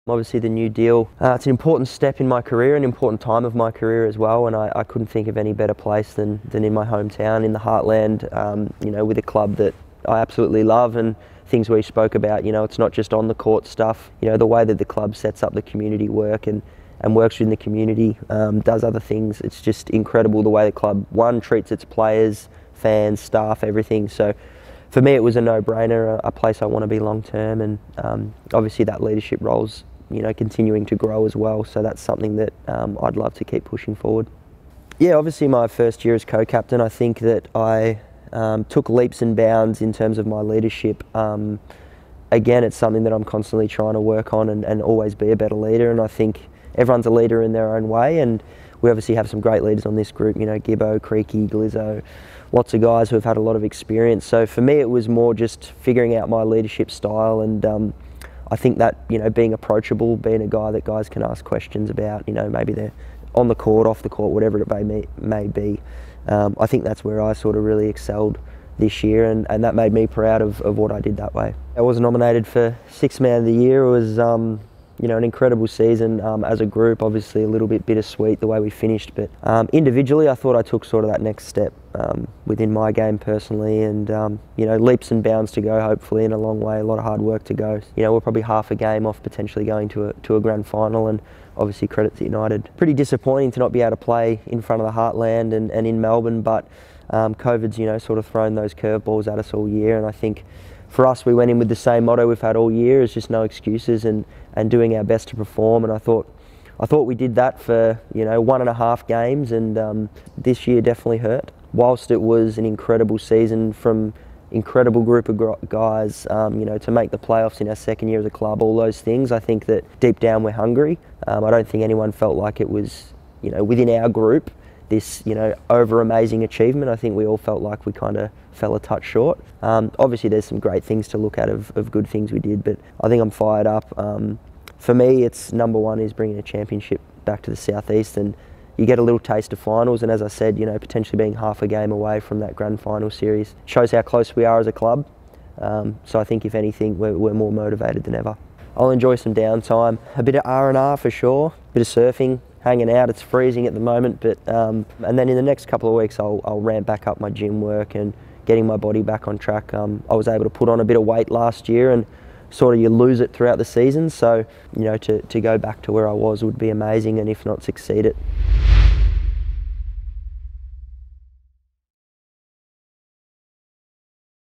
Obviously the new deal, it's an important step in my career, an important time of my career as well, and I couldn't think of any better place than in my hometown, in the heartland, with a club that I absolutely love, and things we spoke about, it's not just on the court stuff, the way that the club sets up the community work and works within the community, does other things. It's just incredible the way the club, one, treats its players, fans, staff, everything. So for me it was a no-brainer, a place I want to be long term, and obviously that leadership role's continuing to grow as well, so that's something that I'd love to keep pushing forward. Yeah, obviously my first year as co-captain, I think that I took leaps and bounds in terms of my leadership. Again, it's something that I'm constantly trying to work on and always be a better leader, and I think everyone's a leader in their own way, and we obviously have some great leaders on this group, Gibbo, Creaky, Glizzo, lots of guys who have had a lot of experience. So for me it was more just figuring out my leadership style, and I think that, being approachable, being a guy that guys can ask questions about, maybe they're on the court, off the court, whatever it may be. I think that's where I sort of really excelled this year, and that made me proud of what I did that way. I was nominated for Sixth Man of the Year. It was, an incredible season as a group, obviously a little bit bittersweet the way we finished, but individually I thought I took sort of that next step within my game personally, and leaps and bounds to go, hopefully, in a long way, a lot of hard work to go. We're probably half a game off potentially going to a grand final, and obviously credit to United. Pretty disappointing to not be able to play in front of the heartland and in Melbourne, but COVID's sort of thrown those curveballs at us all year, and I think for us we went in with the same motto we've had all year, is just no excuses and doing our best to perform, and I thought we did that for 1.5 games, and this year definitely hurt. Whilst it was an incredible season from incredible group of guys, to make the playoffs in our second year as a club, all those things, I think that deep down we're hungry. I don't think anyone felt like it was, within our group, this, over amazing achievement. I think we all felt like we kind of fell a touch short. Obviously there's some great things to look at of good things we did, but I think I'm fired up. For me, it's number one is bringing a championship back to the southeast, and you get a little taste of finals, and as I said, potentially being half a game away from that grand final series shows how close we are as a club. So I think if anything, we're more motivated than ever. I'll enjoy some downtime, a bit of R&R for sure, a bit of surfing, hanging out. It's freezing at the moment, but and then in the next couple of weeks I'll ramp back up my gym work and getting my body back on track. I was able to put on a bit of weight last year, and sort of you lose it throughout the season, so to go back to where I was would be amazing, and if not, succeed it.